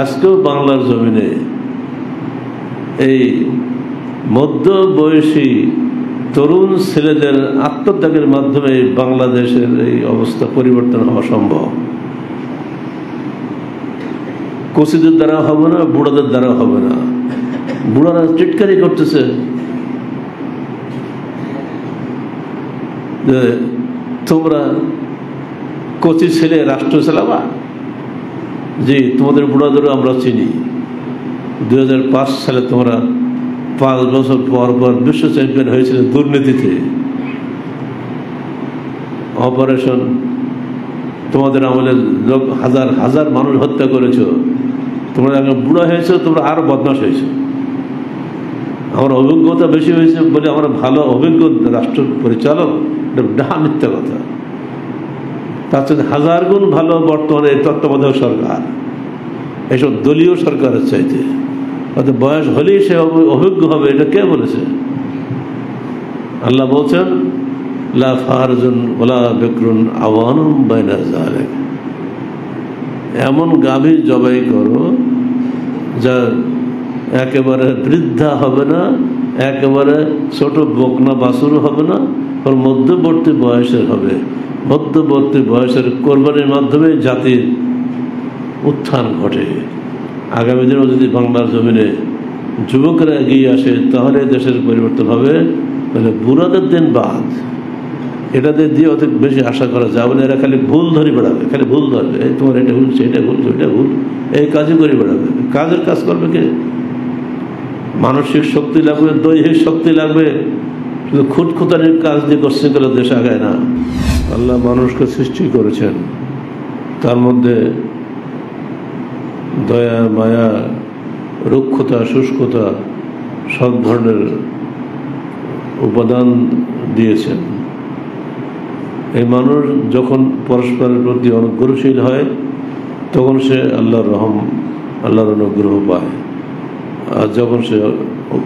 আজকেও বাংলার জমিনে এই মধ্য বয়সী তরুণ ছেলেদের আত্মত্যাগের মাধ্যমে বাংলাদেশের এই অবস্থা পরিবর্তন হওয়া সম্ভব। কচিদের দ্বারা হবে না, বুড়াদের দ্বারা হবে না। বুড়ারা চিৎকারি করতেছে যে তোমরা কচি ছেলে রাষ্ট্র চালাবা। জি, তোমাদের বুড়াদেরও আমরা চিনি। 2005 সালে তোমরা 5 বছর পর পর বিশ্ব চ্যাম্পিয়ন হয়েছিল দুর্নীতিতে। অপারেশন তোমাদের আমলে হাজার হাজার মানুষ হত্যা করেছ। তোমরা এখন বুড়া হয়েছ, তোমরা আরো বদমাশ হয়েছ। আমার অভিজ্ঞতা বেশি হয়েছে বলে আমরা ভালো অভিজ্ঞ রাষ্ট্র পরিচালক, এটা মিথ্যা কথা। তার সাথে 1000 গুণ ভালো বর্তমানে তত্ত্বাবধায়ক সরকার, এসব দলীয় সরকারের চাইতে। অর্থাৎ বয়স হলেই সে অভিজ্ঞ হবে, এটা কে বলেছে? আল্লাহ বলছেন লা ফারজুন ওয়ালা বিকরুন আওয়ানুম বাইনা যালিক। এমন গাভী জবাই করো যা একেবারে বৃদ্ধা হবে না, একেবারে ছোট বকনা বাছুর হবে না, ওর মধ্যবর্তী বয়সের হবে। মধ্যবর্তী বয়সের কোরবানির মাধ্যমে জাতির উত্থান ঘটে। আগামী দিনেও যদি বাংলার জমিনে যুবকরা এগিয়ে আসে তাহলে দেশের পরিবর্তন হবে। তাহলে বুড়াদের দিন বাদ, এটাদের দিয়ে অত বেশি আশা করা যাবে না। এরা খালি ভুল ধরে বেড়াবে, খালি ভুল ধরবে। এই তোমার এটা ভুল, সেটা ভুল, সেটা ভুল, এই কাজই করে বেড়াবে। কাজের কাজ করবে কে? মানসিক শক্তি লাগবে, দৈহিক শক্তি লাগবে। শুধু খুঁতখুঁতানির কাজ দিয়ে করছে গেলে দেশ আগায় না। আল্লাহ মানুষকে সৃষ্টি করেছেন, তার মধ্যে দয়া, মায়া, রুক্ষতা, শুষ্কতা সব ধরনের উপাদান দিয়েছেন। এই মানুষ যখন পরস্পরের প্রতি অনুগ্রহশীল হয় তখন সে আল্লাহর অনুগ্রহ পায়। আর যখন সে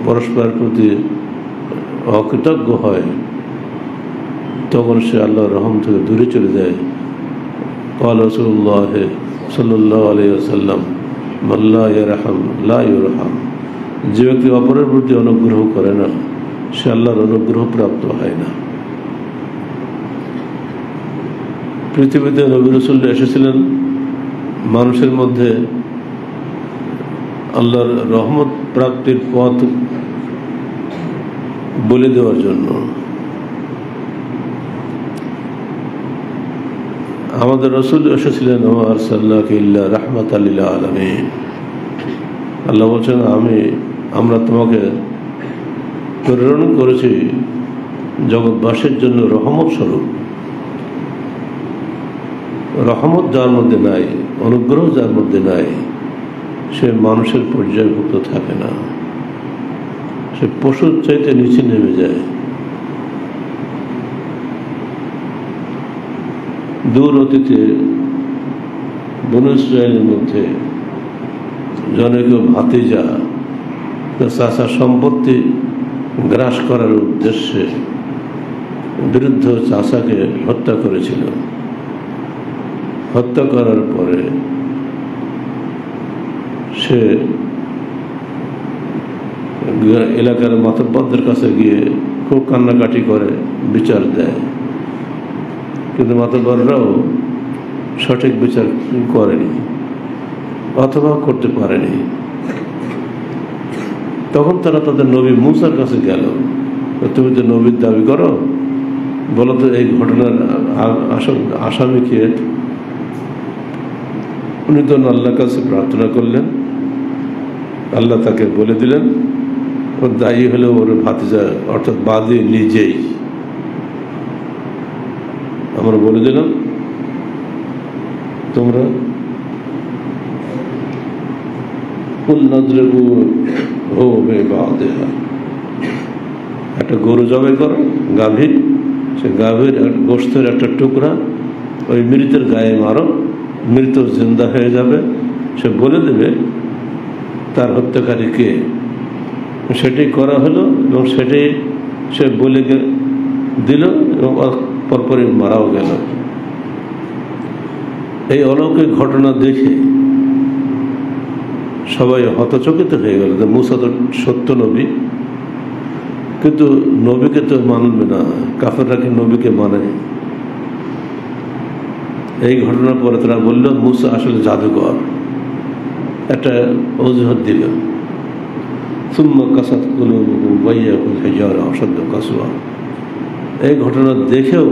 পরস্পরের প্রতি অকৃতজ্ঞ হয় তখন সে আল্লাহর রহম থেকে দূরে চলে যায়। ক্বাল রাসূলুল্লাহ সাল্লাল্লাহু আলাইহি ওয়াসাল্লাম মান লা ইয়ারহাম লা ইউরহাম। যে ব্যক্তি অপরের প্রতি অনুগ্রহ করে না সে আল্লাহর অনুগ্রহ প্রাপ্ত হয় না। পৃথিবীতে নবী রাসূল এসেছিলেন মানুষের মধ্যে আল্লাহর রহমত প্রাপ্তির পথ বলে দেওয়ার জন্য। আমাদের রাসূল এসেছিলেন ওয়া আরসালনাকা ইল্লা রাহমাতাল লিল আলামিন। আল্লাহ বলছেন আমরা তোমাকে প্রেরণ করেছি জগৎবাসীর জন্য রহমত স্বরূপ। রহমত যার মধ্যে নাই, অনুগ্রহ যার মধ্যে নাই, সে মানুষের পর্যায়ভুক্ত থাকে না, সে পশুর চাইতে নিচে নেমে যায়। দূর অতীতে বনু ইসরাঈলের মধ্যে জনৈক ভাতিজা চাচার সম্পত্তি গ্রাস করার উদ্দেশ্যে বৃদ্ধ চাচাকে হত্যা করেছিল। হত্যা করার পরে সে এলাকার মাতব্বরদের কাছে গিয়ে খুব কান্নাকাটি করে বিচার দেয়, কিন্তু মাতব্বররাও সঠিক বিচার করেনি অথবা করতে পারেনি। তখন তারা তাদের নবী মূসার কাছে গেল, তুমি তো নবীর দাবি করো, বলো তো এই ঘটনার আসামি কে? উনি তো আল্লাহর কাছে প্রার্থনা করলেন, আল্লাহ তাকে বলে দিলেন ওর দায়ী হলো ওর ভাতিজা অর্থাৎ বাদী নিজেই। আমরা বলে দিলাম তোমরা একটা গরু জবাই করো, গাভীর, সে গাভীর গোশতের একটা টুকরা ওই মৃতের গায়ে মারো, মৃত জিন্দা হয়ে যাবে, সে বলে দেবে তার হত্যাকারী কে। সেটাই করা হলো এবং সেটাই সে বলে দিল এবং পরপরই মারাও গেল। এই অলৌকিক ঘটনা দেখে সবাই হতচকিত হয়ে গেল যে মুসা তো সত্য নবী, কিন্তু নবীকে তো মানবে না, কাফেররা কি নবীকে মানে? এই ঘটনার পরে তারা বলল মুসা আসলে জাদুকর, একটা অজুহাত দিল। সুম্মা কাসাত কুলুবুকুম ওয়া ইয়াকুল হিজারা আশাদ্দ কাসওয়া। এই ঘটনা দেখেও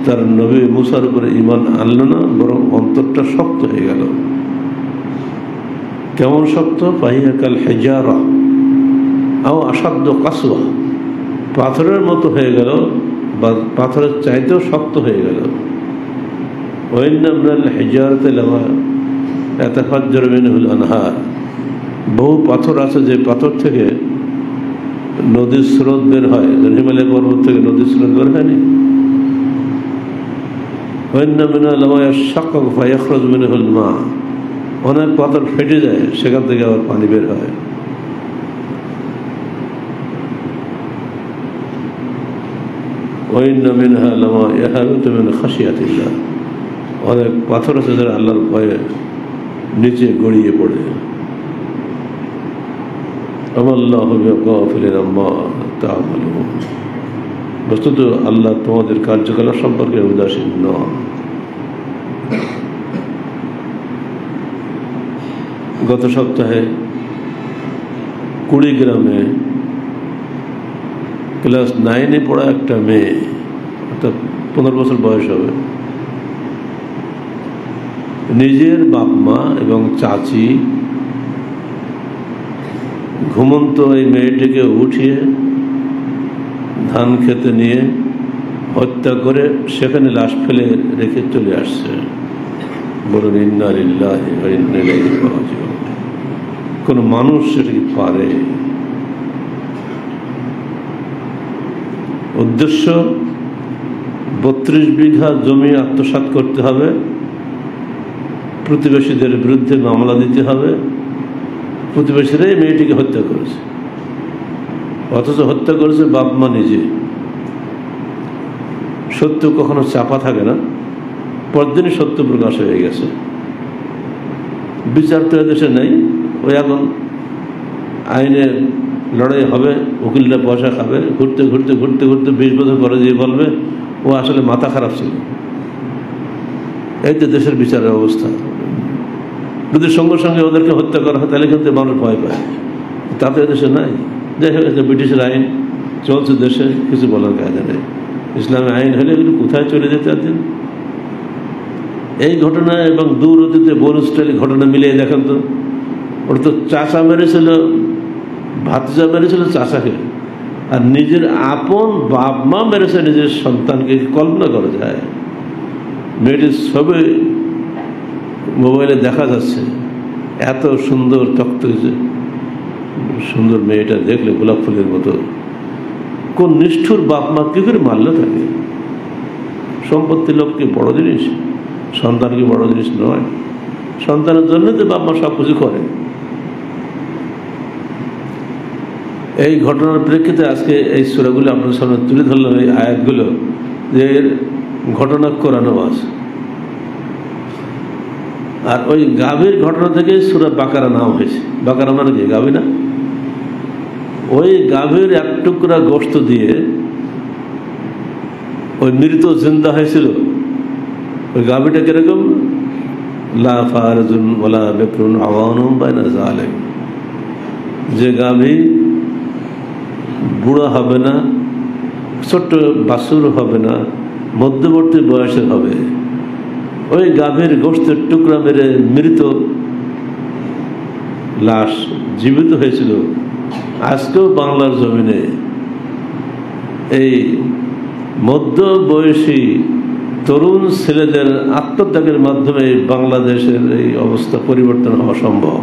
তার নবী মুসার উপরে ঈমান আনলো না, বরং অন্তরটা শক্ত হয়ে গেল। কেমন শক্ত? ফাহিয়া কাল হিজারা আও আশাদ্দ কাসওয়া, পাথরের মতো হয়ে গেল বা পাথরের চাইতেও শক্ত হয়ে গেল। ওয়া ইন্না মিনাল হিজারাতি লামা ইয়াতাফাজ্জারু মিনহুল আনহার, বহু পাথর আছে যে পাথর থেকে নদীর স্রোত বের হয়। হিমালয় পর্বত থেকে নদীর স্রোত বের হয়নি? অনেক পাথর ফেটে যায়, সেখান থেকে আবার পানি বের হয়। অনেক পাথর আছে যারা আল্লাহর ভয়ে নিচে গড়িয়ে পড়ে। বস্তুত আল্লাহ তোমাদের কার্যকলাপ সম্পর্কে উদাসীন নন। গত সপ্তাহে কুড়িগ্রামে ক্লাস 9-এ পড়া একটা মেয়ে, অর্থাৎ 15 বছর বয়স হবে, নিজের বাপ মা এবং চাচি ঘুমন্ত এই মেয়েটিকে উঠিয়ে ধান খেতে নিয়ে হত্যা করে সেখানে লাশ ফেলে রেখে চলে আসছে। বলুন ইন্না লিল্লাহি ওয়া ইন্না ইলাইহি রাজিউন। কোন মানুষ সেটা কি পারে? উদ্দেশ্য 32 বিঘা জমি আত্মসাৎ করতে হবে, প্রতিবেশীদের বিরুদ্ধে মামলা দিতে হবে। প্রতিবেশীরাই মেয়েটিকে হত্যা করেছে, অথচ হত্যা করেছে বাপ মা নিজে। সত্য কখনো চাপা থাকে না, পরদিনই সত্য প্রকাশ হয়ে গেছে। বিচার তো এদেশে নেই। ওই এখন আইনে লড়াই হবে, উকিলরা পয়সা খাবে, ঘুরতে ঘুরতে ঘুরতে ঘুরতে 20 বছর পরে দিয়ে বলবে ও আসলে মাথা খারাপ ছিল। এই তো দেশের বিচারের অবস্থা। যদি সঙ্গে সঙ্গে ওদেরকে হত্যা করা হয় তাহলে কিন্তু মানুষ ভয় পায়। তাতে দেশে নাই। দেখা গেছে ব্রিটিশের আইন চলছে দেশে, কিছু বলার কায়দা নেই। ইসলামী আইন হলে এগুলো কোথায় চলে যেতে আছেন? এই ঘটনা এবং দূর অতীতে বরুস্টাইলের ঘটনা মিলিয়ে দেখেন তো। ওর তো চাচা মেরেছিল, ভাতিজা মেরেছিল চাচাকে, আর নিজের আপন বাপ মা মেরেছে নিজের সন্তানকে। কল্পনা করা যায়? মেয়েটির ছবি মোবাইলে দেখা যাচ্ছে, এত সুন্দর তক্তকে সুন্দর মেয়েটা দেখলে গোলাপ ফুলের মতো। কোন নিষ্ঠুর বাপ মা কি করে মারলে থাকে? সম্পত্তির লোক কি বড় জিনিস? সন্তান কি বড় জিনিস নয়? সন্তানের জন্য তো বাপ মা সব কিছু করে। এই ঘটনার প্রেক্ষিতে আজকে এই সূরাগুলো আপনার সামনে তুলে ধরলাম, এই আয়াতগুলো, যে এর ঘটনা কোরআনেও আছে। আর ওই গাভীর ঘটনা থেকে সূরা বাকারা নাম হয়েছে। বাকারা মানে কি? গাভী না? ওই গাভীর এক টুকরা গোশত দিয়ে ওই মৃত জিন্দা হয়েছিল। ওই গাভীটা কিরকম? লা ফারজুন ওয়ালা বিকরুন আওয়ানুম বাইনা যালিক। যে গাভী বুড়া হবে না, ছোট্ট বাছুর হবে না, মধ্যবর্তী বয়সের হবে। ওই গাভীর গোশতের টুকরা মেরে মৃত লাশ জীবিত হয়েছিল। আজকেও বাংলার জমিনে এই মধ্য বয়সী তরুণ ছেলেদের আত্মত্যাগের মাধ্যমে বাংলাদেশের এই অবস্থা পরিবর্তন হওয়া সম্ভব।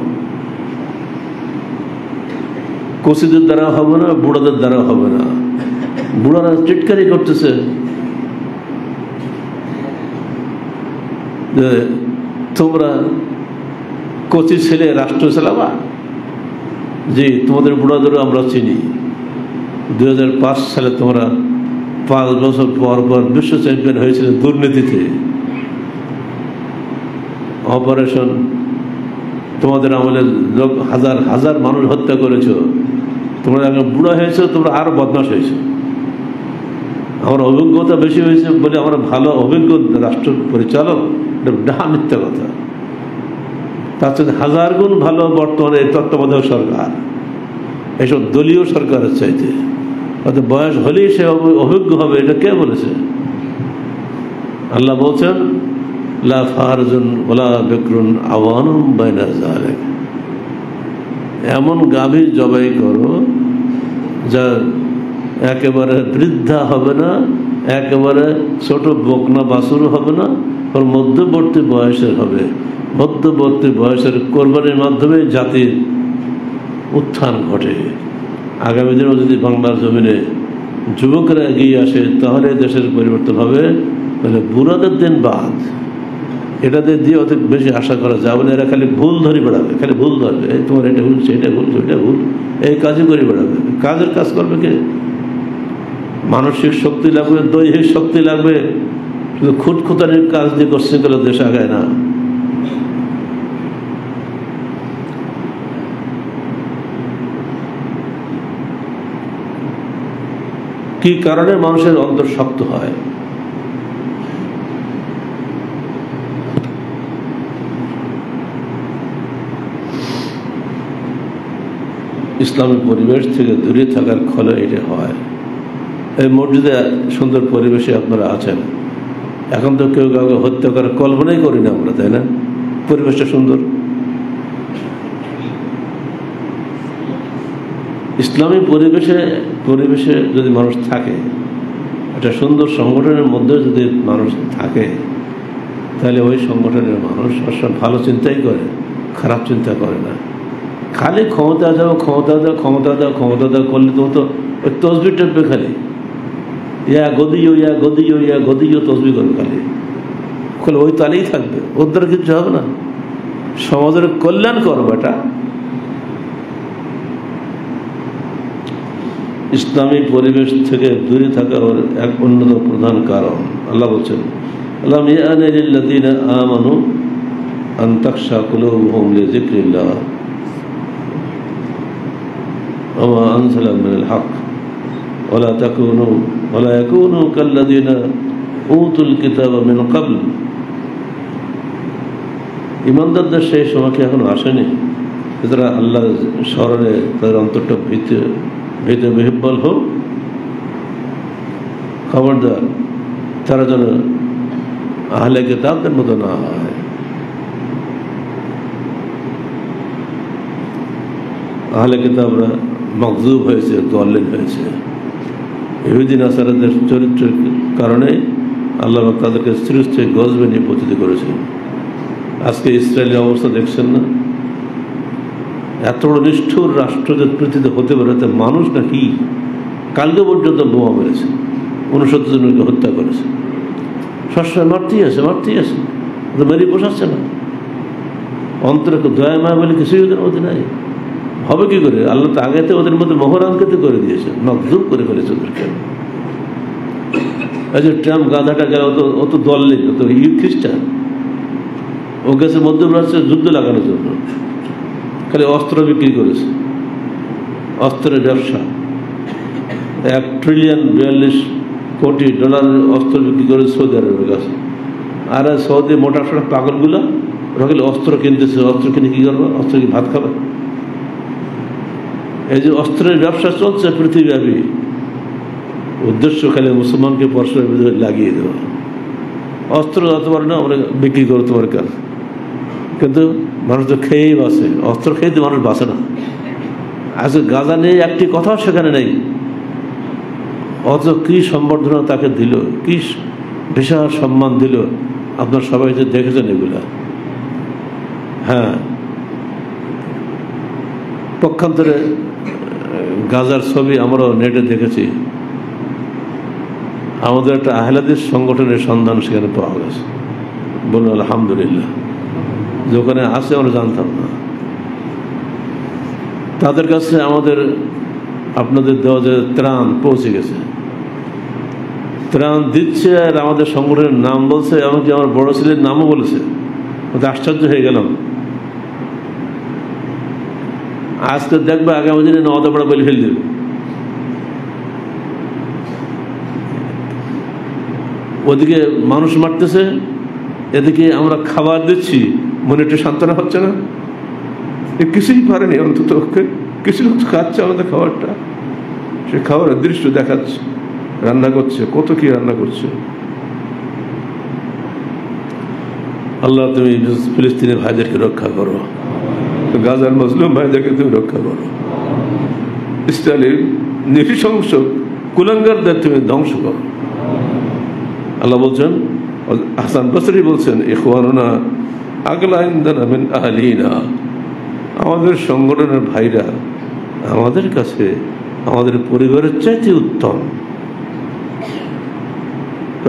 কচিদের দ্বারা হবে না, বুড়াদের দ্বারা হবে না। বুড়ারা চিৎকারি করতেছে যে তোমরা কচি ছেলে রাষ্ট্র চালাবা। জি, তোমাদের বুড়াদেরও আমরা চিনি। 2005 সালে তোমরা 5 বছর পর পর বিশ্ব চ্যাম্পিয়ন হয়েছিল দুর্নীতিতে। অপারেশন তোমাদের আমলে লোক হাজার হাজার মানুষ হত্যা করেছো, তোমরা এখন বুড়া হয়েছো, তোমরা আরো বদমাশ হয়েছো। আমার অভিজ্ঞতা বেশি হয়েছে বলে আমরা ভালো অভিজ্ঞ রাষ্ট্র পরিচালক, এটা মিথ্যা কথা। তার সাথে হাজার গুণ ভালো বর্তমানে তত্ত্বাবধায়ক সরকার, এসব দলীয় সরকারের চাইতে। অর্থাৎ বয়স হলেই সে অভিজ্ঞ হবে, এটা কে বলেছে? আল্লাহ বলছেন লা ফারজুন ওয়ালা বিকরুন আওয়ানুম বাইনা যালিক, এমন গাভী জবাই করো যা একেবারে বৃদ্ধা হবে না, একেবারে ছোট বকনা বাছুর হবে না, ওর মধ্যবর্তী বয়সের হবে। মধ্যবর্তী বয়সের কোরবানির মাধ্যমে জাতির উত্থান ঘটে। আগামী দিনেও যদি বাংলার জমিনে যুবকরা এগিয়ে আসে তাহলে দেশের পরিবর্তন হবে, মানে বুড়াদের দিন বাদ। এটাতে দিয়ে অধিক বেশি আশা করা যাবে না। এরা খালি ভুল ধরে বেড়াবে, খালি ভুল ধরবে, এই তোমার এটা ভুল, সেটা ভুল, সেটা ভুল, এই কাজই করে বেড়াবে। কাজের কাজ করবে কে? মানসিক শক্তি লাগবে, দৈহিক শক্তি লাগবে। শুধু খুঁতখুঁতানির কাজ দিয়ে করছে গেলে দেশ আগায় না। কি কারণে মানুষের অন্তর শক্ত হয়? ইসলামী পরিবেশ থেকে দূরে থাকার ফলে এটা হয়। এই মসজিদে সুন্দর পরিবেশে আপনারা আছেন, এখন তো কেউ কাউকে হত্যা করার কল্পনাই করি না আমরা, তাই না? পরিবেশটা সুন্দর। ইসলামী পরিবেশে যদি মানুষ থাকে, একটা সুন্দর সংগঠনের মধ্যে যদি মানুষ থাকে, তাহলে ওই সংগঠনের মানুষ সবসময় ভালো চিন্তাই করে, খারাপ চিন্তা করে না। খালি ক্ষমতা দাও, ক্ষমতা দাও, ক্ষমতা দাও, ক্ষমতা দাও করলে তো ওই তসবি টেপবে, খালি ইয়া গদিও, ইয়া গদিও, ইয়া গদিও তসবি করবে খালি ওই তালেই থাকবে, ওর দ্বারা কিছু হবে না। সমাজের কল্যাণ করবে। এটা ইসলামী পরিবেশ থেকে দূরে থাকার এক অন্যতম প্রধান কারণ। আল্লাহ বলছেন আল্লাম ইয়ানা লিল্লাযীনা আমানু আন তাখশা কুলুবুহুম লিযিকরিল্লাহ ওয়া মা আনজালা মিনাল হক ওয়া লা ইয়াকুনু কাল্লাযীনা উতুল কিতাবা মিন ক্বাবল। ঈমানদারদের সেই সময় কি এখনো আসেনি যারা আল্লাহর স্মরণে তাদের অন্তরটা ভীত বিহ্বল হোক? খবরদার তারা যেন আহলে কিতাবদের মতো না হয়। আহলে কিতাবরা মকজুব হয়েছে, দলিল হয়েছে। ইহুদি নাসারাদের চরিত্রের কারণে আল্লাহ তাদেরকে সৃষ্টি গজবে নিয়ে পতিত করেছেন। আজকে ইসরায়েলের অবস্থা দেখছেন না? এত বড় নিষ্ঠুর রাষ্ট্র যে পৃথিবীতে হতে পারে, মানুষ নাকি? কালকে পর্যন্ত বোমা মেরেছে, 69 জনকে হত্যা করেছে। সবসময় মারতেই আছে, মেরে বসাচ্ছে না। অন্তরে দয়া মায়া বলে কিছুই ওদের মধ্যে নাই। হবে কি করে? আল্লাহ তো আগেতে ওদের মধ্যে মোহরাঙ্কিত করে দিয়েছে, মকজুব করে ফেলেছে ওদেরকে। এই যে ট্রাম্প গাধাটা গেল, ও তো দল নেই, ও তো খ্রিস্টান। ও গেছে মধ্যপ্রাচ্যে যুদ্ধ লাগানোর জন্য, খালি অস্ত্র বিক্রি করেছে, অস্ত্রের ব্যবসা। $1,042,000,000,000 অস্ত্র বিক্রি করে সৌদি আরবের কাছে। আর সৌদি মোটা সোটা পাগলগুলো ওরা খালি অস্ত্র কিনতেছে। অস্ত্র কিনে কি করবে? অস্ত্র কি ভাত খাবে? এই যে অস্ত্রের ব্যবসা চলছে পৃথিবীব্যাপী, উদ্দেশ্য খালি মুসলমানকে পরস্পরের বিরুদ্ধে লাগিয়ে দেওয়া। অস্ত্র যত পারে না আমরা বিক্রি করো তোমার কাছে, কিন্তু মানুষ তো খেয়েই বাঁচে। অস্ত্র খেয়ে তো মানুষ বাঁচে না। আজকে গাজা নিয়ে একটি কথাও সেখানে নেই, অথচ কি সম্বর্ধনা তাকে দিল, কি বিশাল সম্মান দিল। আপনার সবাই যে দেখেছেন এগুলা। হ্যাঁ, পক্ষান্তরে গাজার ছবি আমরাও নেটে দেখেছি। আমাদের একটা আহলে হাদিস সংগঠনের সন্ধান সেখানে পাওয়া গেছে। বলুন আলহামদুলিল্লাহ। যে ওখানে আছে আমরা জানতাম না। তাদের কাছে আপনাদের দেওয়া যে ত্রাণ পৌঁছে গেছে, ত্রাণ দিচ্ছে, আর আমাদের সংগঠনের নাম বলছে, এমনকি আমার বড় ছেলের নামও বলেছে। আশ্চর্য হয়ে গেলাম। আজকে দেখবে আগামী দিনে নওয়াদাপাড়া বলে ফেল দেবে। ওদিকে মানুষ মারতেছে, এদিকে আমরা খাবার দিচ্ছি, মনে একটু সান্ত্বনা হচ্ছে না? কিছুই পারেনি, অন্তত কিছু লোক খাচ্ছে আমাদের খাবারটা, সে খাবারের দৃশ্য দেখাচ্ছে, রান্না করছে, কত কি রান্না করছে। আল্লাহ তুমি ফিলিস্তিনের ভাইদেরকে রক্ষা করো, গাজার মুসলিম ভাইদেরকে তুমি রক্ষা করো, ইসরায়েলের নৃশংস কুলাঙ্গারদের তুমি ধ্বংস করো। আল্লাহ বলছেন, হাসান বসরি বলছেন, ইখওয়ানুনা আগলা ইনদানা মিন আহলিনা, আমাদের সংগঠনের ভাইরা আমাদের কাছে আমাদের পরিবারের চাইতে উত্তম।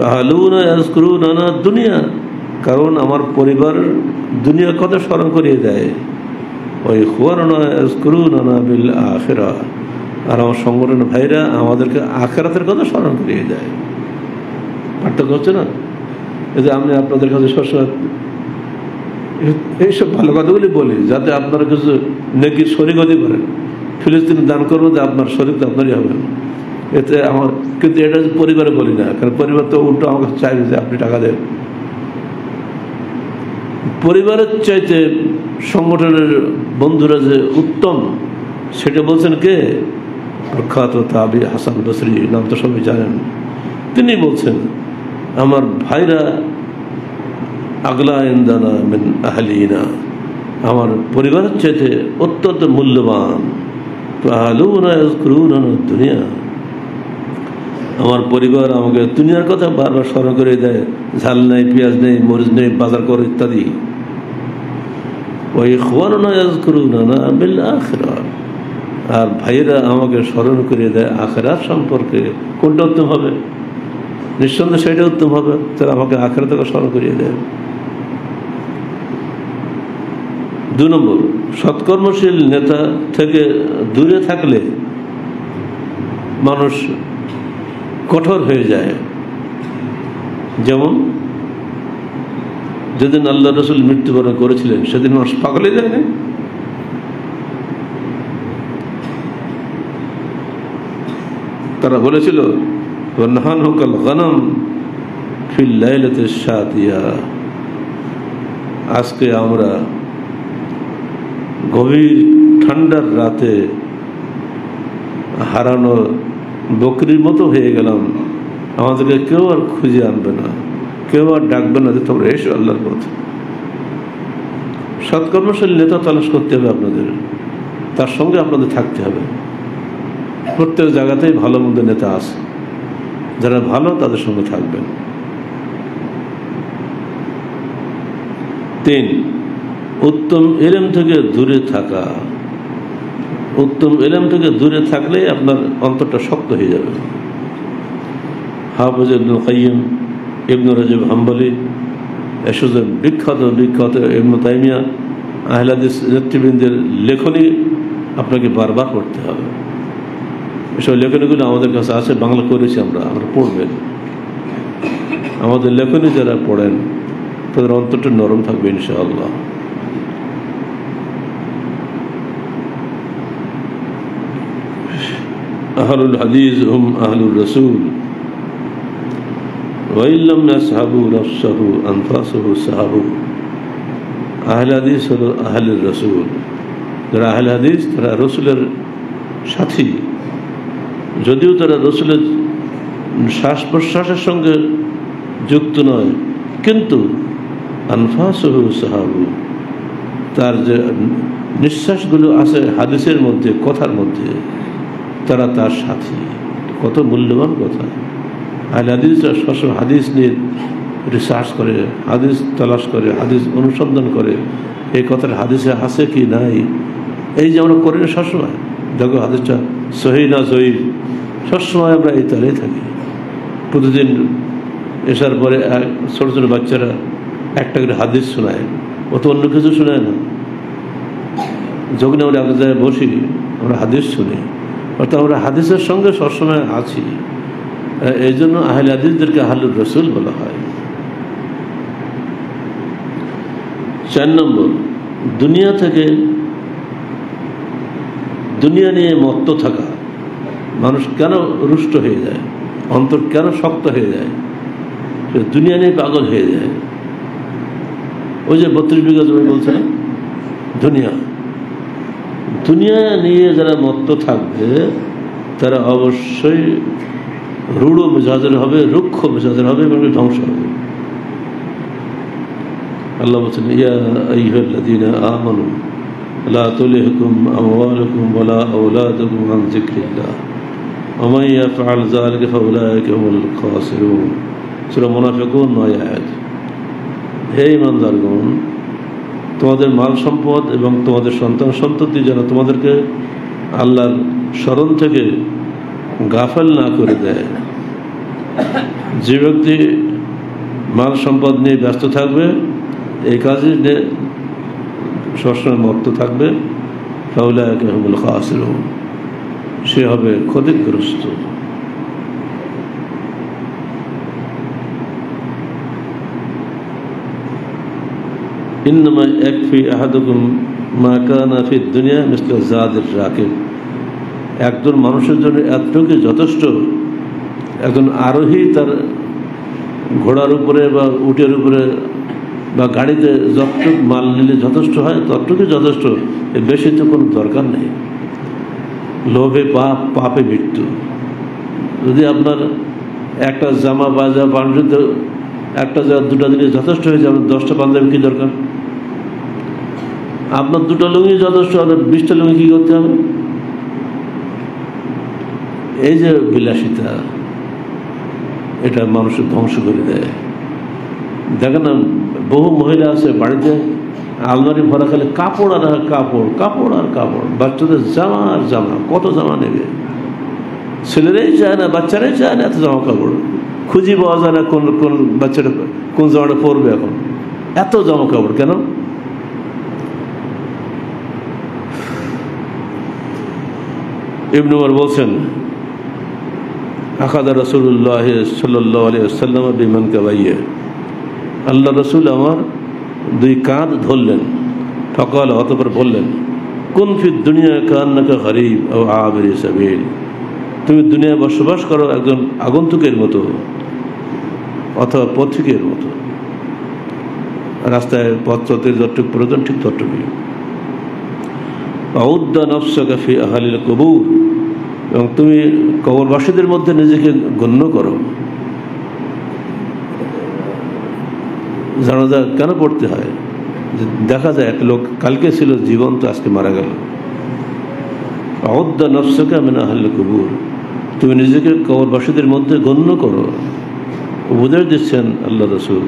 আহলুনা ইয়াজকুরুনা দুনিয়া, কারণ আমার পরিবার দুনিয়ার কথা স্মরণ করিয়ে দেয়। ওই ইখওয়ানুনা ইয়াজকুরুনা বিল আখিরাহ, আর আমার সংগঠনের ভাইরা আমাদেরকে আখিরাতের কথা স্মরণ করিয়ে দেয়। পার্থক্য হচ্ছে না? এই যে আমি আপনাদের কাছে সবসময় এইসব ভালো কথাগুলি বলি, যাতে আপনারা কিছু নেকির শরীক হতে পারেন। ফিলিস্তিনে দান করবো যে আপনার শরীর তো আপনারই হবে, এতে আমার, কিন্তু এটা পরিবারে বলি না, কারণ পরিবার তো উল্টো আমাকে চাইবে যে আপনি টাকা দেন। পরিবারের চাইতে সংগঠনের বন্ধুরা যে উত্তম, সেটা বলছেন কে? প্রখ্যাত তাবি হাসান বসরি, নাম তো সবাই জানেন। তিনি বলছেন, আমার ভাইরা আগলা ইনদানা মিন আহলিনা, আমার পরিবারের চাইতে অত্যন্ত মূল্যবান। আহলুনা ইয়াজকুরুনা দুনিয়া, আমার পরিবার আমাকে দুনিয়ার কথা বারবার স্মরণ করে দেয়, ঝাল নেই, পেঁয়াজ নেই, মরিচ নেই, বাজার কর ইত্যাদি। ওই ইখওয়ানুনা ইয়াজকুরুনা বিল আখিরাহ, আর ভাইয়েরা আমাকে স্মরণ করে দেয় আখিরাত সম্পর্কে। কোনটা উত্তম হবে? নিঃসন্দেহে সেটা উত্তম হবে, তারা আমাকে আখিরাতকে স্মরণ করিয়ে দেয়। 2 নম্বর, সৎকর্মশীল নেতা থেকে দূরে থাকলে মানুষ কঠোর হয়ে যায়। যেমন যেদিন আল্লাহ রসুল মৃত্যুবরণ করেছিলেন, সেদিন মানুষ পাগল হয়ে যায় না? তারা বলেছিল, নাহানুকাল গনম ফিল লাইলাতি শাতিয়া, আজকে আমরা গভীর ঠান্ডার রাতে হারানো বকরির মতো হয়ে গেলাম, আমাদেরকে কেউ আর খুঁজে আনবে না, কেউ আর ডাকবে না যে তোমরা এসো আল্লাহর পথে। সৎকর্মশীল নেতা তালাশ করতে হবে আপনাদের, তার সঙ্গে আপনাদের থাকতে হবে। প্রত্যেক জায়গাতেই ভালো মন্দ নেতা আছে, যারা ভালো তাদের সঙ্গে থাকবেন। 3, উত্তম ইলম থেকে দূরে থাকা। উত্তম ইলম থেকে দূরে থাকলেই আপনার অন্তরটা শক্ত হয়ে যাবে। হাফেজ ইবনুল কাইয়িম, ইবনে রাজব হাম্বলি, এসব বিখ্যাত ইবনে তাইমিয়া, আহলে হাদিস নেতৃবৃন্দের লেখনী আপনাকে বারবার পড়তে হবে। এসব লেখনীগুলো আমাদের কাছে আছে, বাংলা করেছি আমরা পড়বেন। আমাদের লেখনী যারা পড়েন তাদের অন্তরটা নরম থাকবে ইনশাআল্লাহ। আহলুল হাদিস হুম আহলুর রাসূল ওয়া ইল্লাম ইয়াসহাবু নাফসাহু আনফাসুহু সাহাবু। আহলে হাদিস হলো আহলুর রাসূল, যারা আহলে হাদিস তারা রসুলের সাথী, যদিও তারা রসুলের শ্বাস প্রশ্বাসের সঙ্গে যুক্ত নয়, কিন্তু আনফাসুহু সাহাবু, তার যে নিঃশ্বাসগুলো আছে হাদিসের মধ্যে, কথার মধ্যে, তারা তার সাথী। কত মূল্যবান কথা! আহলে হাদিসরা সবসময় হাদিস নিয়ে রিসার্চ করে, হাদিস তালাশ করে, হাদিস অনুসন্ধান করে, এই কথার হাদিসে আছে কি নাই, এই যে আমরা করি না সবসময়। দেখো হাদিসটা সহিহ না সহিহ, সবসময় আমরা এই তালেই থাকি। প্রতিদিন এসার পরে ছোট ছোট বাচ্চারা একটা করে হাদিস শোনায়, ও তো অন্য কিছু শোনায় না। যখন আমরা এক জায়গায় বসি, আমরা হাদিস শুনি, অর্থাৎ আমরা হাদিসের সঙ্গে সবসময় আছি। এই জন্য আহলে হাদিসদেরকে আহলুর রাসূল বলা হয়। 4 নম্বর, দুনিয়া থেকে দুনিয়া নিয়ে মত্ত থাকা, মানুষ কেন রুষ্ট হয়ে যায়, অন্তর কেন শক্ত হয়ে যায়, দুনিয়া নিয়ে পাগল হয়ে যায়। ওই যে 32 বিঘা জমি বলছে না, দুনিয়া নিয়ে যারা মত্ত থাকবে তারা অবশ্যই রূঢ় মেজাজের হবে, রুক্ষ মেজাজের হবে এবং ধ্বংস হবে। আল্লাহ বলছেন, ইয়া আইয়ুহাল্লাযীনা আমানু লা তুলহিকুম আমওয়ালুকুম ওয়ালা আওলাদুকুম আন যিকরিল্লাহ ওয়া মান ইয়াফআল যালিকা ফাউলাইকা হুমুল খাসিরুন। সূরা মুনাফিকুন 9 আয়াত। হে ঈমানদারগণ, তোমাদের মাল সম্পদ এবং তোমাদের সন্তান সন্ততি যেন তোমাদেরকে আল্লাহর স্মরণ থেকে গাফেল না করে দেয়। যে ব্যক্তি মাল সম্পদ নিয়ে ব্যস্ত থাকবে, এই কাজে সবসময় মত্ত থাকবে, ফাউলাইকা হুমুল খাসিরুন, সে হবে ক্ষতিগ্রস্ত। ইন্নামা ইয়াকফি আহাদুকুম মা কানা ফিদ দুনিয়া মিসলা যাদির রাকিব। একজন মানুষের জন্য এতটুকু যথেষ্ট, একজন আরোহী তার ঘোড়ার উপরে বা উটের উপরে বা গাড়িতে যতটুকু মাল নিলে যথেষ্ট হয় ততটুকু যথেষ্ট, এর বেশি তো কোনো দরকার নেই। লোভে পাপ, পাপে মৃত্যু। যদি আপনার একটা জামা বাজা পাঞ্জাবিতে একটা জায়গা দুটা দিলে যথেষ্ট হয়ে যাবে, 10টা পাঞ্জাবি কী দরকার? আপনার 2টা লুঙ্গি যথেষ্ট, আপনার 20টা লুঙ্গি কী করতে হবে? এই যে বিলাসিতা, এটা মানুষের ধ্বংস করে দেয়। দেখেন না, বহু মহিলা আছে বাড়িতে আলমারি ভরা খালি কাপড় আর কাপড়, কাপড় আর কাপড়, বাচ্চাদের জামা আর জামা, কত জামা নেবে? ছেলেরাই চায় না, বাচ্চারাই চায় না এত জামা কাপড়, খুঁজি পাওয়া যায় না কোন কোন বাচ্চাটা কোন জামাটা পরবে। এখন এত জামা কাপড় কেন? ইবনে উমর বলছেন, আখাযা রাসূলুল্লাহ সাল্লাল্লাহু আলাইহি ওয়াসাল্লাম বিমানকাবাইহি, আল্লাহ রসুল আমার 2 কাঁধ ধরলেন। ফকাল, অতঃপর বললেন, কুন ফিদ দুনিয়া কান্নাকা গরীব আও আবির সাবিল, তুমি দুনিয়ায় বসবাস করো একজন আগন্তুকের মতো অথবা পথিকের মতো, রাস্তায় পথ চলতে যতটুকু প্রয়োজন ঠিক ততটুকুই। আউদ্দা নফসাকা ফি আহলিল কুবুর, এবং তুমি কবরবাসীদের মধ্যে নিজেকে গণ্য করো। জানাজা কেন পড়তে হয়? দেখা যায় একটা লোক কালকে ছিল জীবন্ত, আজকে মারা গেল। আউদ্দা নফসাকা মিন আহলিল কুবুর, তুমি নিজেকে কবরবাসীদের মধ্যে গণ্য করো। উপদেশ দিচ্ছেন আল্লাহ রসুল।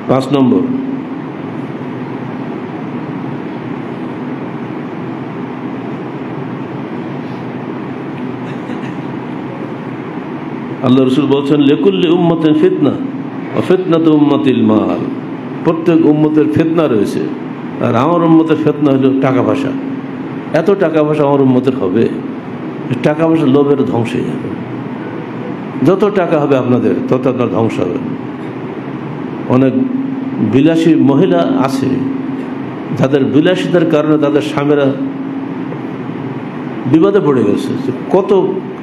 পাঁচ নম্বর, আল্লাহ রসুল বলছেন, লিকুল্লি উম্মতিন ফিতনা ওয়া ফিতনাতু উম্মতিল মাল, প্রত্যেক উম্মতের ফিতনা রয়েছে, আর আমার উম্মতের ফিতনা হলো টাকা পয়সা। এত টাকা পয়সা আমার উম্মতের হবে, টাকা পয়সা লোভের ধ্বংস হয়ে যাবে। যত টাকা হবে আপনাদের তত আপনার ধ্বংস হবে। অনেক বিলাসী মহিলা আছে যাদের বিলাসিতার কারণে তাদের স্বামীরা বিপদে পড়ে গেছে। কত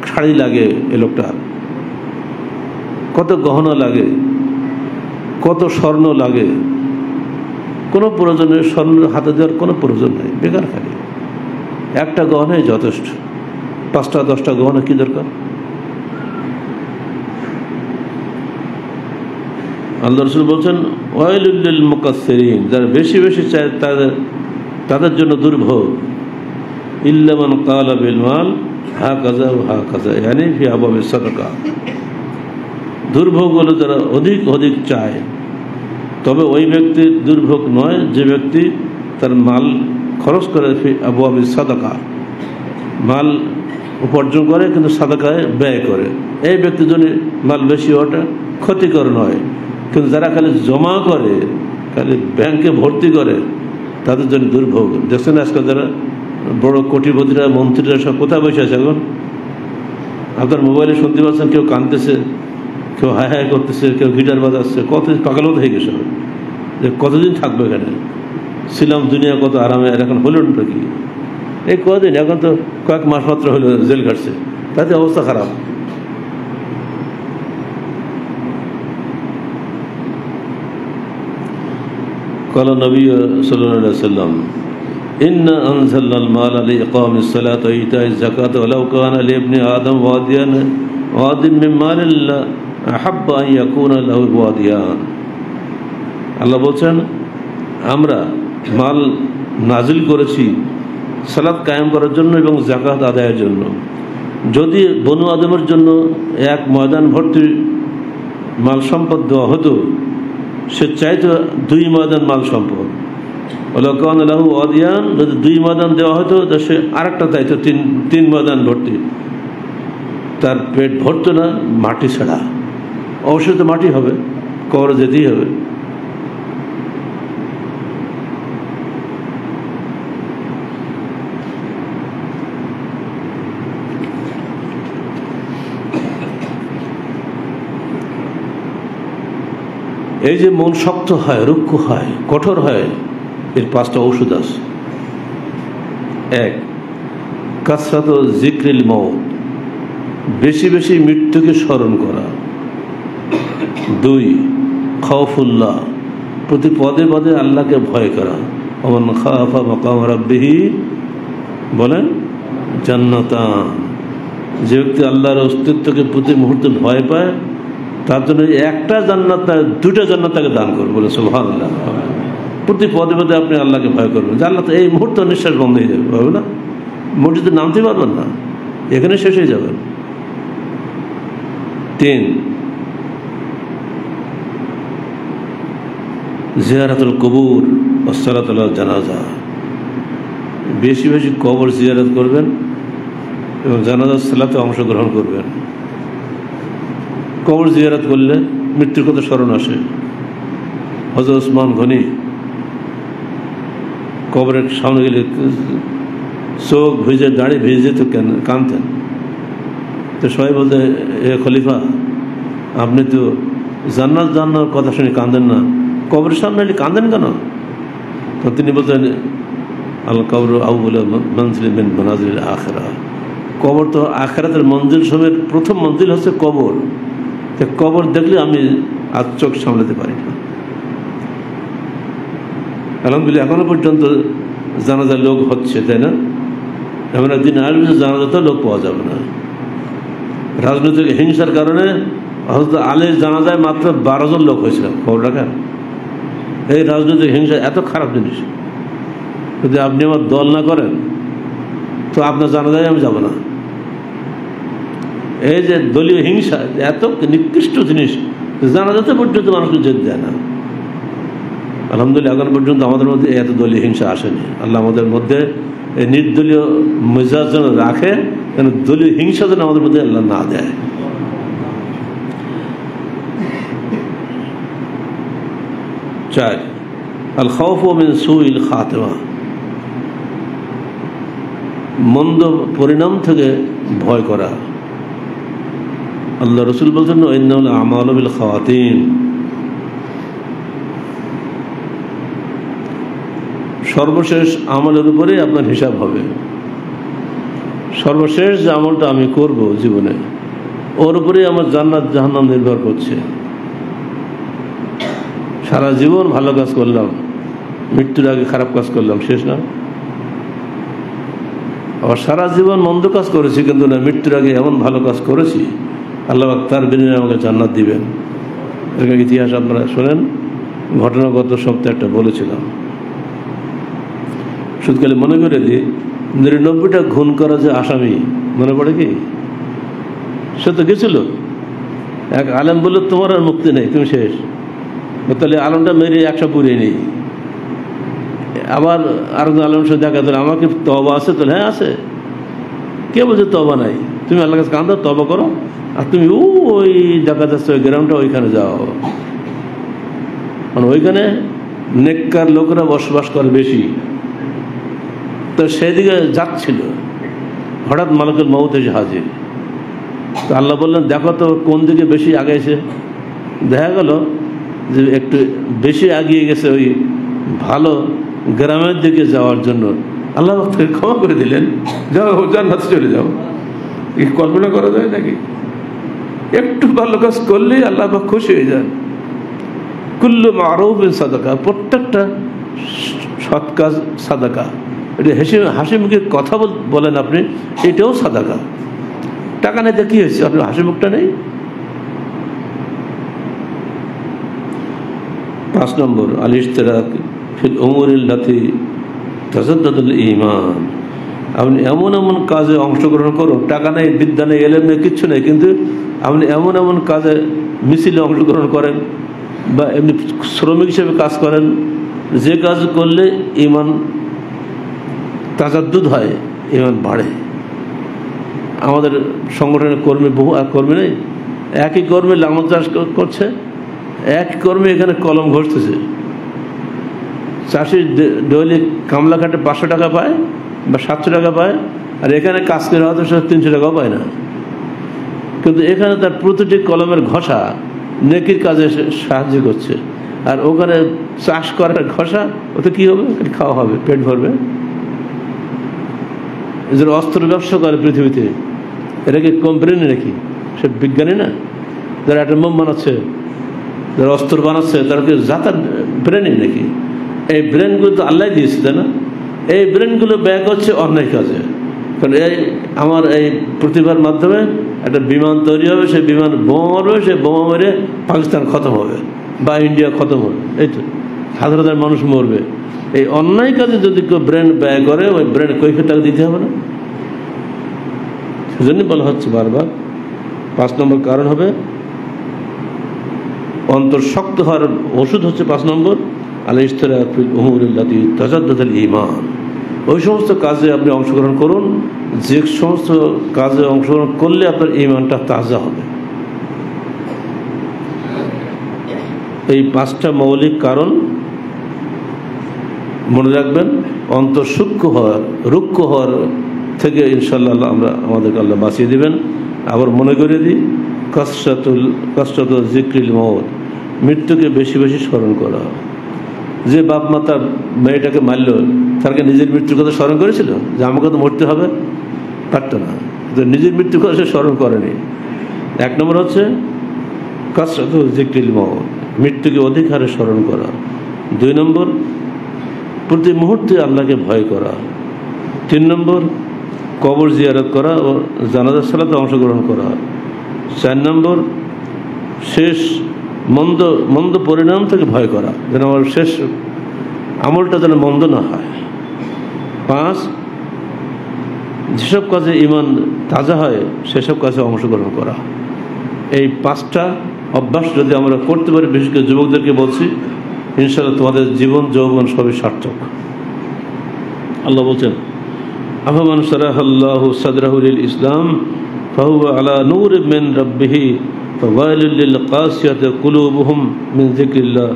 শাড়ি লাগে এ লোকটার, কত গহনা লাগে, কত স্বর্ণ লাগে, কোনো প্রয়োজনে স্বর্ণ হাতে দেওয়ার কোনো প্রয়োজন নেই, বেকার খালি একটা গহনাই যথেষ্ট। 5টা 10টা গহনা কি দরকার? আল্লাহ রসুল বলছেন, ওয়াইলুল লিল মুকাসসিরিন, যারা বেশি বেশি চায় তাদের জন্য দুর্ভোগ। ইল্লা মান ক্বালা বিল মাল হাকাযা ওয়া হাকাযা, ইয়ানি ফি আবাবিস সাদাকা। দুর্ভোগ হলো যারা অধিক অধিক চায়, তবে ওই ব্যক্তি দুর্ভোগ নয় যে ব্যক্তি তার মাল খরচ করে ফি আবওয়াবিস সাদাকা, মাল উপার্জন করে কিন্তু সাদাকায় ব্যয় করে। এই ব্যক্তির জন্য মাল বেশি হওয়াটা ক্ষতিকর নয়, কিন্তু যারা খালি জমা করে, খালি ব্যাংকে ভর্তি করে, তাদের জন্য দুর্ভোগ। দেখছেন আজকাল যারা বড় কোটিপতিরা, মন্ত্রীরা সব কোথায় বসে আছে এখন? আপনার মোবাইলে শুনতে পাচ্ছেন, কেউ কাঁদতেছে, কেউ হাই হাই করতেছে, কেউ গিটার বাজাচ্ছে। কত পাগল হয়ে গেছে যে কতদিন থাকবে এখানে? ছিলাম দুনিয়া কত আরামে, আর এখন হলো না কি? এই কদিন, এখন তো কয়েক মাস মাত্র হলো জেল কাটছে, তাতে অবস্থা খারাপ। قال النبي صلى الله عليه وسلم إنا أنزلنا المال لإقام الصلاة وإيتاء الزكاة ولو كان لابن آدم واد من مال الله أحب أن يكون له واديان। আল্লাহ বলছেন আমরা মাল নাজিল করেছি সালাত কায়েম করার জন্য এবং যাকাত আদায়ের জন্য। যদি বনু আদমের জন্য এক ময়দান ভর্তি মাল সম্পদ দেওয়া হতো, সে চাইতো 2 ময়দান মাল সম্পদ। ওলাকান লাহু ওয়াদিয়ান, যদি 2 ময়দান দেওয়া হতো তো সে আরেকটা চাইতো 3 ময়দান ভর্তি। তার পেট ভরতো না মাটি ছাড়া। অবশ্যই তো মাটি হবে, কবরে যেতেই হবে। এই যে মন শক্ত হয়, রুক্ষ হয়, কঠোর হয়, এর 5টা ঔষধ আছে। 1, কাসরাত জিক্রিল মউত, বেশি বেশি মৃত্যুকে স্মরণ করা। 2, খাউফুল্লাহ, প্রতি পদে পদে আল্লাহকে ভয় করা। ওমান খাফা মাকাম রাব্বিহি, বলেন জান্নাতান, যে ব্যক্তি আল্লাহর অস্তিত্বকে প্রতি মুহূর্তে ভয় পায় তার জন্য একটা জান্নাত না 2টা জান্নাত তাকে দান করবে, বলে সুবহানাল্লাহ। প্রতি পদে পদে আপনি আল্লাহকে ভয় করবেন। জান্নাত এই মুহূর্তে নিঃশ্বাস বন্ধ হয়ে যাবে, হবে না? মসজিদে নামতে পারবেন না, এখানে শেষ হয়ে যাবেন। 3, জিয়ারাতুল কবুর ওয়া সালাতুল জানাজা, বেশি বেশি কবর জিয়ারত করবেন এবং জানাজার সালাতে অংশগ্রহণ করবেন। কবর জিয়ারত করলে মৃত্যুর কথা স্মরণ আসে। হযরত ওসমান গনি কবরের সামনে গেলে চোখ ভিজে, দাড়ি ভিজে তো কাঁদতেন। তো সবাই বলতে, এ খলিফা, আপনি তো জান্নাত জান্নার কথা শুনে কাঁদেন না, কবরের সামনে এলে কাঁদেন কেন? তো তিনি বলতেন, আল কবর আউয়াল মনজিল মিন মানাজিল আখিরা, কবর তো আখিরাতের মঞ্জিল সমের প্রথম মঞ্জিল হচ্ছে কবর। কবর দেখলে আমি আর চোখ সামলাতে পারি না। আলহামদুলিল্লাহ এখনো পর্যন্ত জানাজার লোক হচ্ছে, তাই না? এমন একদিন আসবে যে জানাজাতেও লোক পাওয়া যাবে না। রাজনৈতিক হিংসার কারণে হযরত আলীর জানাজায় মাত্র 12 জন লোক হয়েছিল, খবর রাখেন? এই রাজনৈতিক হিংসা এত খারাপ জিনিস। যদি আপনি আমার দল না করেন তো আপনার জানাজায় আমি যাব না। এই যে দলীয় হিংসা এত নিকৃষ্ট জিনিস, জানাজাতে পর্যন্ত মানুষকে যেতে দেয় না। আলহামদুলিল্লাহ এখন পর্যন্ত আমাদের মধ্যে এত দলীয় হিংসা আসেনি। আল্লাহ আমাদের মধ্যে এই নির্দলীয় মেজাজ যেন রাখে, কেন দলীয় হিংসা যেন আমাদের মধ্যে আল্লাহ না দেয়। 4, আল খাউফু মিন সুইল খাতিমা, মন্দ পরিণাম থেকে ভয় করা। আল্লাহ রসুল বলছেন, ইন্নাল আমালু বিল খাওয়াতিম, সর্বশেষ আমলের উপরে আপনার হিসাব হবে। সর্বশেষ যে আমলটা আমি করব জীবনে, ওর উপরেই আমার জান্নাত জাহান্নাম নির্ভর করছে। সারা জীবন ভালো কাজ করলাম, মৃত্যুর আগে খারাপ কাজ করলাম, শেষ না? আবার সারা জীবন মন্দ কাজ করেছি, কিন্তু না, মৃত্যুর আগে এমন ভালো কাজ করেছি আল্লাহ তার বিনিময়ে আমাকে জান্নাত দিবেন। এরকম ইতিহাস আপনারা শোনেন। ঘটনা গত সপ্তাহে একটা বলেছিলাম। শুধু খালি মনে করে দিই, 99টা খুন করা যে আসামি, মনে পড়ে কি? সে তো গেছিল, এক আলেম বলল তোমার আর মুক্তি নেই, তুমি শেষ। তাহলে আলমটা মেরে 100 পুড়িয়ে নেই। আবার আরেকজন আলম সাথে দেখা দিল, আমাকে তওবা আছে? তো হ্যাঁ আছে। কে বলছে তওবা নাই? তুমি আল্লাহর কাছে কাঁদো, তওবা করো, আর তুমি ওই দেখা যাচ্ছে ওই গ্রামটা, ওইখানে যাও, মানে ওইখানে নেককার লোকেরা বসবাস করে বেশি। তো সেদিকে যাচ্ছিল, হঠাৎ মালাকুল মউত এসে হাজির। তো আল্লাহ বললেন, দেখো তো কোন দিকে বেশি আগাইছে। দেখা গেল যে একটু বেশি এগিয়ে গেছে ওই ভালো গ্রামের দিকে যাওয়ার জন্য আল্লাহ তাকে ক্ষমা করে দিলেন, যাও জান্নাতে চলে যাও। এই কল্পনা করা যায় নাকি? একটু ভালো কাজ করলেই আল্লাহ পাক খুশি হয়ে যান। কুল্লু মারুফিন সাদাকা, প্রত্যেকটা সৎ কাজ সাদাকা। এটা হাসি মুখে কথা বলেন আপনি, এটাও সাদাকা। টাকা নেই তো কি হয়েছে, আপনার হাসি মুখটা নেই। 5 নম্বর আল ইশতিরাক ফিল উমুরিল্লাতি তাজাদ্দাদুল ঈমান। আপনি এমন এমন কাজে অংশগ্রহণ করুন, টাকা নেই, বিদ্যা নেই, এলেম নেই, কিচ্ছু নেই, কিন্তু আপনি এমন এমন কাজে মিছিলে অংশগ্রহণ করেন বা এমনি শ্রমিক হিসেবে কাজ করেন, যে কাজ করলে ঈমান তাজাদ্দুদ হয়, ঈমান বাড়ে। আমাদের সংগঠনের কর্মী বহু কর্মী নেই, একই কর্মী লাঙল চাষ করছে, এক কর্মী এখানে কলম ঘষতেছে। চাষি ডেইলি কামলা খাটে 500 টাকা পায় বা 700 টাকা পায়, আর এখানে কাজ করে হয়তো 300 টাকাও পায় না, কিন্তু এখানে তার প্রতিটি কলমের ঘষা নেকির কাজে সাহায্য করছে। আর ওখানে চাষ করার ঘষা, ওতে কি হবে, খাওয়া হবে, পেট ভরবে। যারা অস্ত্র ব্যবসা করে পৃথিবীতে, এটা কি কোম্পানি নাকি? সে বিজ্ঞানী না? যারা একটা বোম বানাচ্ছে, যারা অস্ত্র বানাচ্ছে, তারা কি জাতার ব্রেনই নাকি? এই ব্রেনগুলো তো আল্লাহ দিয়েছে, তাই না? এই ব্রেনগুলো ব্যয় করছে অন্যায় কাজে। কারণ আমার এই প্রতিভার মাধ্যমে একটা বিমান তৈরি হবে, সেই বিমান বোমা মারবে, সেই বোমা মেরে পাকিস্তান খতম হবে বা ইন্ডিয়া খতম হবে। এই তো হাজার হাজার মানুষ মরবে। এই অন্যায় কাজে যদি কেউ ব্রেন ব্যয় করে, ওই ব্রেন কৈফিয়ত টাকা দিতে হবে না? সেজন্যই বলা হচ্ছে বারবার। 5 নম্বর কারণ হবে অন্তর শক্ত হওয়ার ওষুধ হচ্ছে 5 নম্বর আল ইশতিরাক ফিল উমুরিল্লাতি তাজাদ্দাদুল ঈমান। ওই সমস্ত কাজে আপনি অংশগ্রহণ করুন, যে সমস্ত কাজে অংশগ্রহণ করলে আপনার ঈমানটা তাজা হবে। এই 5টা মৌলিক কারণ মনে রাখবেন। অন্তর সূক্ষ্ম হওয়ার, রুক্ষ হওয়ার থেকে ইনশাআল্লাহ আমরা আমাদেরকে আল্লাহ বাঁচিয়ে দিবেন। আবার মনে করে দিই, কাসরাতুল যিকরিল মউত, মৃত্যুকে বেশি বেশি স্মরণ করা। যে বাপ মা তার মেয়েটাকে মারল, তারকে নিজের মৃত্যুর কথা স্মরণ করেছিল যে আমাকে তো মরতে হবে? পারত না, নিজের মৃত্যুর কথা সে স্মরণ করেনি। 1 নম্বর হচ্ছে কাসরাতুল যিকরিল মউত, মৃত্যুকে অধিক হারে স্মরণ করা। 2 নম্বর প্রতি মুহূর্তে আল্লাহকে ভয় করা। 3 নম্বর কবর জিয়ারত করা ও জানাজা সালাতে অংশগ্রহণ করা। 4 নম্বর শেষ মন্দ পরিণাম থেকে ভয় করা, যেন আমার শেষ আমলটা যেন মন্দ না হয়। 5 যেসব কাজে ঈমান তাজা হয় সেসব কাজে অংশগ্রহণ করা। এই 5টা অভ্যাস যদি আমরা করতে পারি, বিশেষ করে যুবকদেরকে বলছি, ইনশাআল্লাহ তোমাদের জীবন যৌবন সবই সার্থক। আল্লাহ বলছেন, আফামান শারাহাল্লাহু সাদরাহু লিল ইসলাম ফাহুয়া আলা নূরিম মিন রাব্বিহি ফাওয়াইলুল লিল কাসিয়াতি কুলুবুহুম মিন যিকরিল্লাহ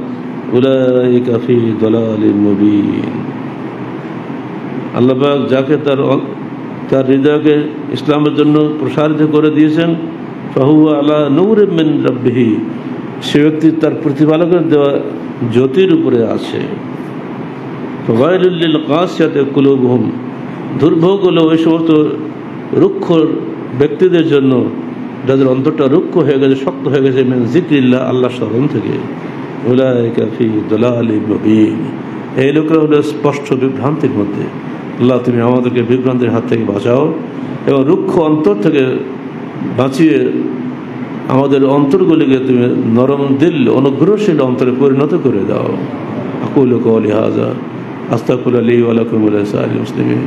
উলাইকা ফি দালালিন মুবিন। আল্লাহ পাক যাকে তার হৃদয়কে ইসলামের জন্য প্রসারিত করে দিয়েছেন, ফাহুয়া আলা নূরিম মিন রাব্বিহি, সে ব্যক্তি তার প্রতিপালকের দেওয়া জ্যোতির উপরে আছে। ফাওয়াইলুল লিল কাসিয়াতি কুলুবুহুম, দুর্ভোগ হলো ওই সমস্ত রুক্ষ ব্যক্তিদের জন্য যাদের অন্তরটা রুক্ষ হয়ে গেছে, শক্ত হয়ে গেছে, মিন যিকরিল্লাহ, আল্লাহ স্মরণ থেকে। উলাইকা ফি দালালিন মুবিন, এই লোকরা হলো স্পষ্ট বিভ্রান্তির মধ্যে। আল্লাহ তুমি আমাদেরকে বিভ্রান্তির হাত থেকে বাঁচাও এবং রুক্ষ অন্তর থেকে বাঁচিয়ে আমাদের অন্তরগুলিকে তুমি নরম দিল, অনুগ্রহশীল অন্তরে পরিণত করে দাও। আকুলু কওলি হাযা আস্তাগফিরুল্লাহ লি ওয়া লাকুম ওয়া লিসাইরিল মুসলিমিন।